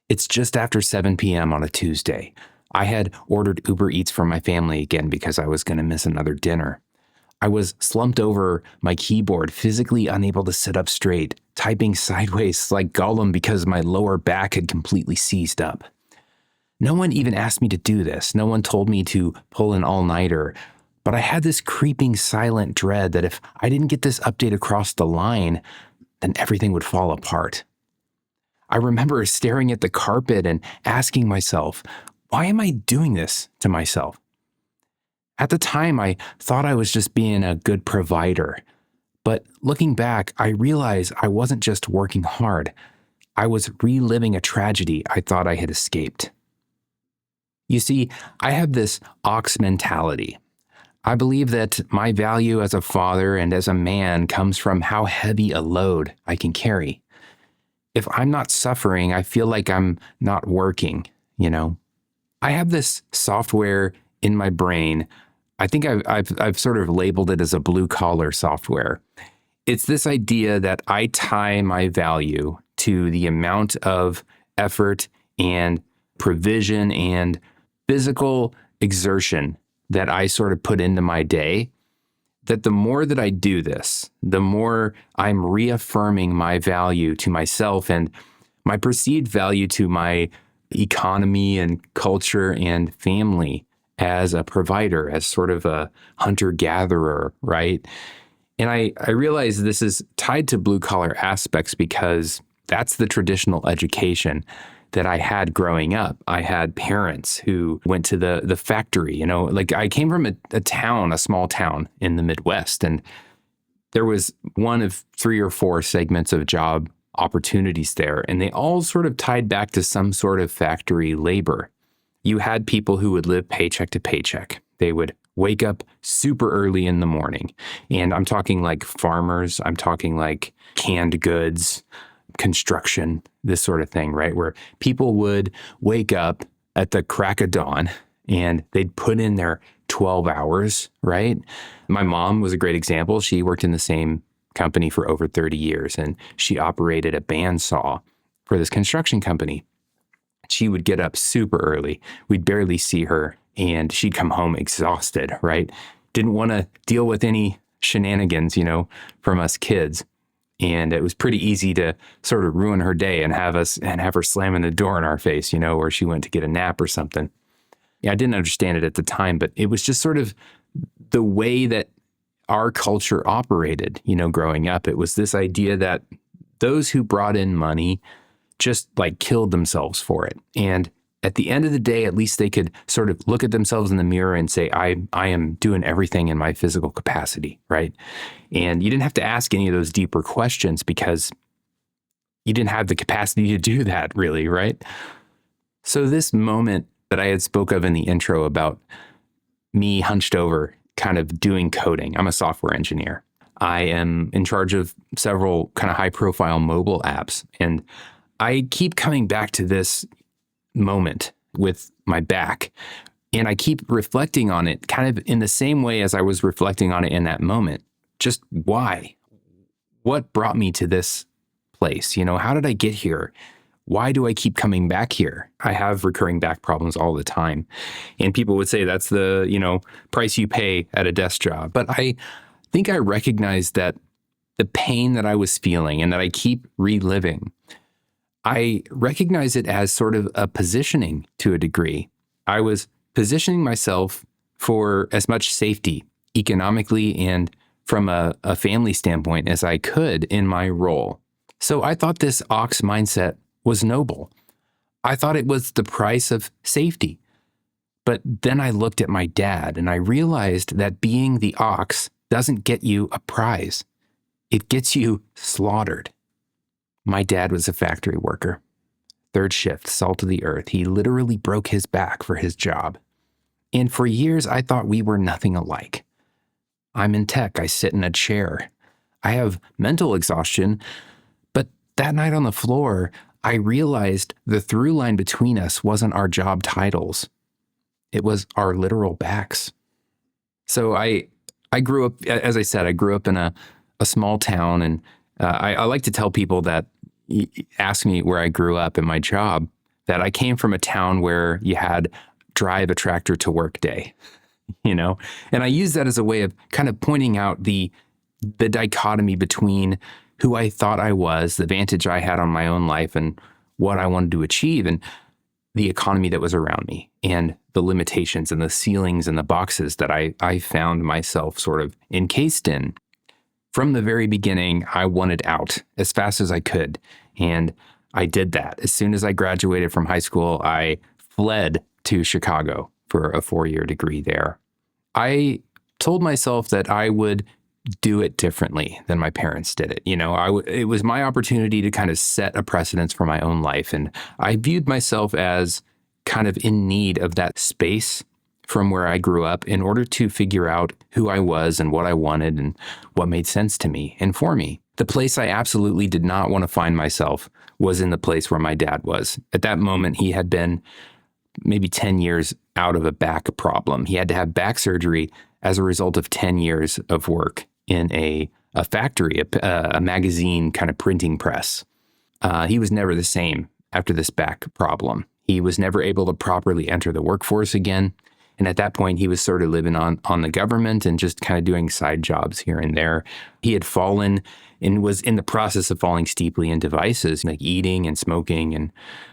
It's just after 7 p.m. on a Tuesday. I had ordered Uber Eats for my family again because I was going to miss another dinner. I was slumped over my keyboard, physically unable to sit up straight, typing sideways like Gollum because my lower back had completely seized up. No one even asked me to do this. No one told me to pull an all-nighter. But I had this creeping silent dread that if I didn't get this update across the line, then everything would fall apart. I remember staring at the carpet and asking myself, why am I doing this to myself? At the time, I thought I was just being a good provider. But looking back, I realized I wasn't just working hard. I was reliving a tragedy I thought I had escaped. You see, I have this ox mentality. I believe that my value as a father and as a man comes from how heavy a load I can carry. If I'm not suffering, I feel like I'm not working, I have this software in my brain. I think I've sort of labeled it as a blue collar software. It's this idea that I tie my value to the amount of effort and provision and physical exertion that I sort of put into my day, that the more that I do this, the more I'm reaffirming my value to myself and my perceived value to my economy and culture and family as a provider, as sort of a hunter-gatherer, right? And I realize this is tied to blue-collar aspects because that's the traditional education that I had growing up. I had parents who went to the factory, like I came from a small town in the Midwest, and there was one of 3 or 4 segments of job opportunities there, and they all sort of tied back to some sort of factory labor. You had people who would live paycheck to paycheck. They would wake up super early in the morning, and I'm talking like farmers, I'm talking like canned goods, construction, this sort of thing, right? Where people would wake up at the crack of dawn and they'd put in their 12 hours, right? My mom was a great example. She worked in the same company for over 30 years and she operated a bandsaw for this construction company. She would get up super early. We'd barely see her and she'd come home exhausted, right? Didn't want to deal with any shenanigans, from us kids. And it was pretty easy to sort of ruin her day and have her slamming the door in our face, or she went to get a nap or something. Yeah, I didn't understand it at the time, but it was just sort of the way that our culture operated, growing up. It was this idea that those who brought in money just like killed themselves for it. And at the end of the day, at least they could sort of look at themselves in the mirror and say, I am doing everything in my physical capacity, right? And you didn't have to ask any of those deeper questions because you didn't have the capacity to do that really, right? So this moment that I had spoke of in the intro about me hunched over kind of doing coding. I'm a software engineer. I am in charge of several kind of high profile mobile apps. And I keep coming back to this moment with my back. And I keep reflecting on it kind of in the same way as I was reflecting on it in that moment. Just why? What brought me to this place? How did I get here? Why do I keep coming back here? I have recurring back problems all the time. And people would say that's the, price you pay at a desk job. But I think I recognized that the pain that I was feeling and that I keep reliving, I recognize it as sort of a positioning to a degree. I was positioning myself for as much safety economically and from a family standpoint as I could in my role. So I thought this ox mindset was noble. I thought it was the price of safety. But then I looked at my dad and I realized that being the ox doesn't get you a prize. It gets you slaughtered. My dad was a factory worker, 3rd shift, salt of the earth. He literally broke his back for his job. And for years, I thought we were nothing alike. I'm in tech. I sit in a chair. I have mental exhaustion. But that night on the floor, I realized the through line between us wasn't our job titles. It was our literal backs. So I grew up, as I said, I grew up in a small town. And I like to tell people that ask me where I grew up and my job. that I came from a town where you had drive a tractor to work day, and I use that as a way of kind of pointing out the dichotomy between who I thought I was, the vantage I had on my own life and what I wanted to achieve, and the economy that was around me, and the limitations and the ceilings and the boxes that I found myself sort of encased in. From the very beginning, I wanted out as fast as I could. And I did that. As soon as I graduated from high school, I fled to Chicago for a 4-year degree there. I told myself that I would do it differently than my parents did it. It was my opportunity to kind of set a precedence for my own life. And I viewed myself as kind of in need of that space from where I grew up in order to figure out who I was and what I wanted and what made sense to me and for me. The place I absolutely did not want to find myself was in the place where my dad was. At that moment, he had been maybe 10 years out of a back problem. He had to have back surgery as a result of 10 years of work in a factory, a magazine kind of printing press. He was never the same after this back problem. He was never able to properly enter the workforce again. And at that point, he was sort of living on the government and just kind of doing side jobs here and there. He had fallen and was in the process of falling steeply into vices like eating and smoking. And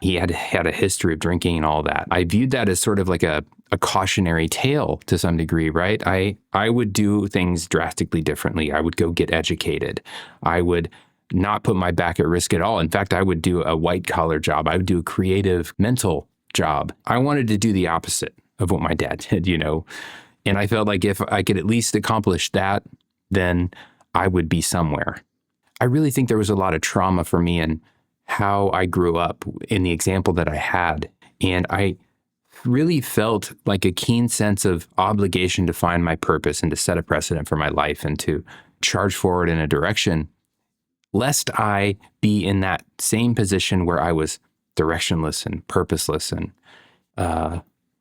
he had a history of drinking and all that. I viewed that as sort of like a cautionary tale to some degree, right? I would do things drastically differently. I would go get educated. I would not put my back at risk at all. In fact, I would do a white collar job. I would do a creative mental job. I wanted to do the opposite of what my dad did, and I felt like if I could at least accomplish that, then I would be somewhere. I really think there was a lot of trauma for me in how I grew up in the example that I had. And I really felt like a keen sense of obligation to find my purpose and to set a precedent for my life and to charge forward in a direction, lest I be in that same position where I was directionless and purposeless and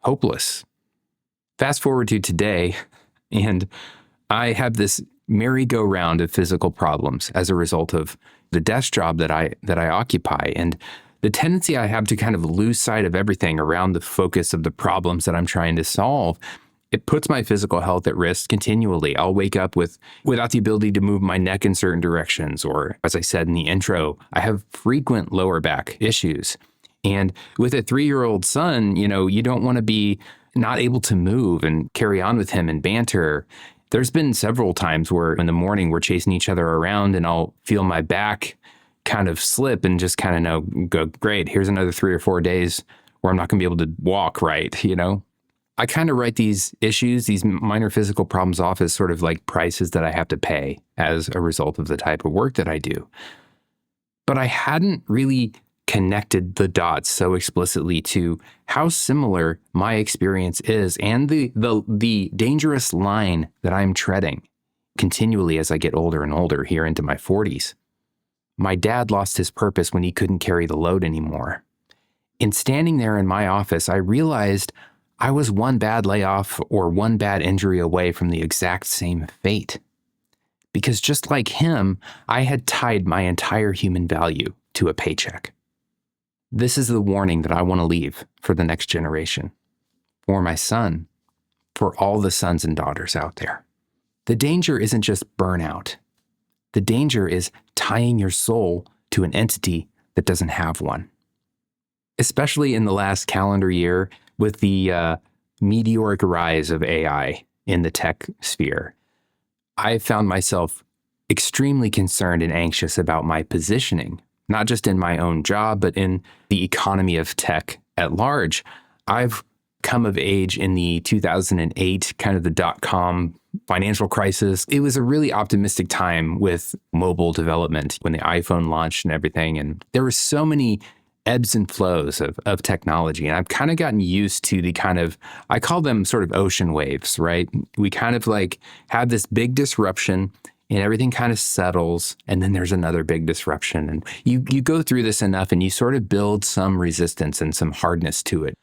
hopeless. Fast forward to today, and I have this merry-go-round of physical problems as a result of the desk job that I occupy, and the tendency I have to kind of lose sight of everything around the focus of the problems that I'm trying to solve. It puts my physical health at risk continually. I'll wake up without the ability to move my neck in certain directions, or as I said in the intro, I have frequent lower back issues. And with a 3-year-old son, you don't want to be not able to move and carry on with him and banter. There's been several times where in the morning we're chasing each other around and I'll feel my back kind of slip and just kind of go, great, here's another 3 or 4 days where I'm not going to be able to walk right, I kind of write these issues, these minor physical problems off as sort of like prices that I have to pay as a result of the type of work that I do. But I hadn't really connected the dots so explicitly to how similar my experience is and the dangerous line that I'm treading continually as I get older and older here into my 40s. My dad lost his purpose when he couldn't carry the load anymore. In standing there in my office, I realized I was one bad layoff or one bad injury away from the exact same fate. Because just like him, I had tied my entire human value to a paycheck. This is the warning that I want to leave for the next generation, for my son, for all the sons and daughters out there. The danger isn't just burnout. The danger is tying your soul to an entity that doesn't have one. Especially in the last calendar year with the meteoric rise of AI in the tech sphere, I found myself extremely concerned and anxious about my positioning, not just in my own job, but in the economy of tech at large. I've come of age in the 2008, kind of the dot-com financial crisis. It was a really optimistic time with mobile development when the iPhone launched and everything. And there were so many ebbs and flows of technology. And I've kind of gotten used to the kind of, I call them sort of ocean waves, right? We kind of like have this big disruption and everything kind of settles, and then there's another big disruption. And you go through this enough and you sort of build some resistance and some hardness to it.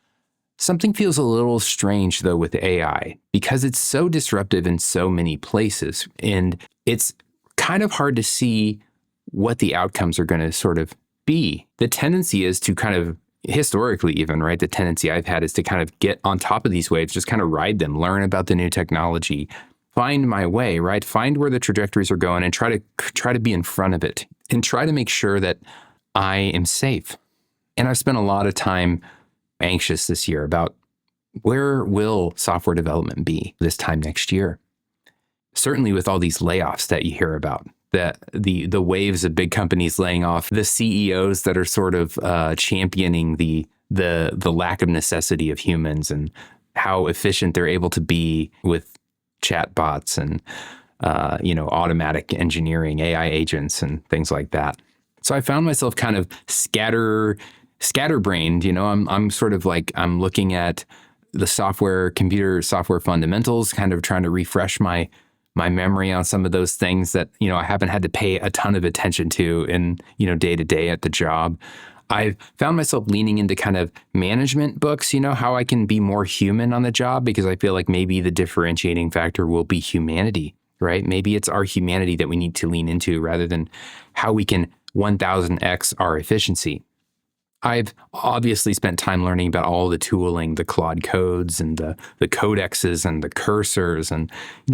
Something feels a little strange though with AI because it's so disruptive in so many places, and it's kind of hard to see what the outcomes are going to sort of be. The tendency is to kind of historically even, right? The tendency I've had is to kind of get on top of these waves, just kind of ride them, learn about the new technology, find my way, right? Find where the trajectories are going and try to be in front of it and try to make sure that I am safe. And I've spent a lot of time anxious this year about where will software development be this time next year? Certainly with all these layoffs that you hear about, the waves of big companies laying off, the CEOs that are sort of championing the lack of necessity of humans and how efficient they're able to be with chatbots and automatic engineering, AI agents and things like that. So I found myself kind of scatterbrained. I'm sort of like I'm looking at the computer software fundamentals, kind of trying to refresh my memory on some of those things that, I haven't had to pay a ton of attention to in, day to day at the job. I've found myself leaning into kind of management books, how I can be more human on the job, because I feel like maybe the differentiating factor will be humanity, right? Maybe it's our humanity that we need to lean into rather than how we can 1000x our efficiency. I've obviously spent time learning about all the tooling, the Claude codes and the codexes and the cursors and,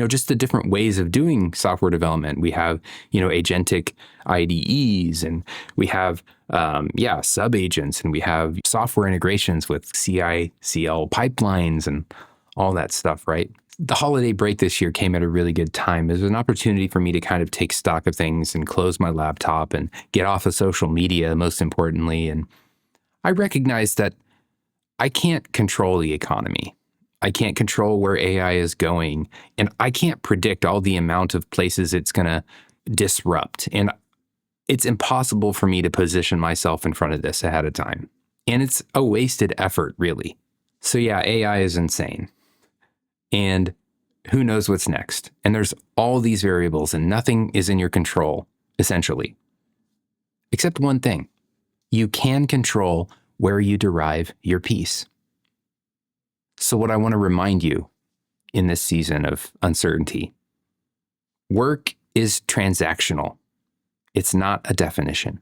just the different ways of doing software development. We have, agentic IDEs and we have, sub-agents and we have software integrations with CI/CL pipelines and all that stuff, right? The holiday break this year came at a really good time. It was an opportunity for me to kind of take stock of things and close my laptop and get off of social media, most importantly. And I recognize that I can't control the economy. I can't control where AI is going, and I can't predict all the amount of places it's going to disrupt. And it's impossible for me to position myself in front of this ahead of time. And it's a wasted effort, really. So yeah, AI is insane. And who knows what's next? And there's all these variables and nothing is in your control, essentially. Except one thing. You can control where you derive your peace. So what I want to remind you in this season of uncertainty, work is transactional. It's not a definition.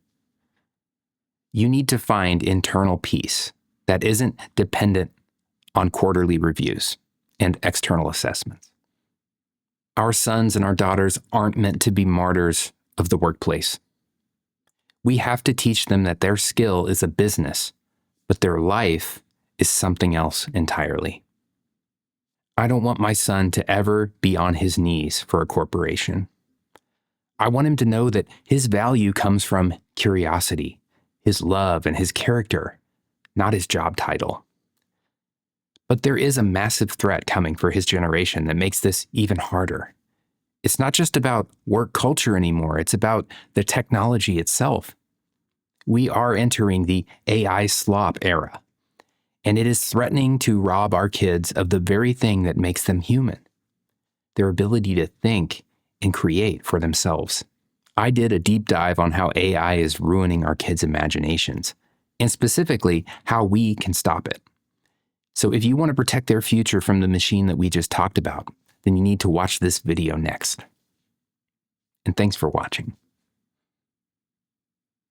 You need to find internal peace that isn't dependent on quarterly reviews and external assessments. Our sons and our daughters aren't meant to be martyrs of the workplace. We have to teach them that their skill is a business, but their life is something else entirely. I don't want my son to ever be on his knees for a corporation. I want him to know that his value comes from curiosity, his love, and his character, not his job title. But there is a massive threat coming for his generation that makes this even harder. It's not just about work culture anymore. It's about the technology itself. We are entering the AI slop era, and it is threatening to rob our kids of the very thing that makes them human, their ability to think and create for themselves. I did a deep dive on how AI is ruining our kids' imaginations, and specifically how we can stop it. So if you want to protect their future from the machine that we just talked about, then you need to watch this video next. And thanks for watching.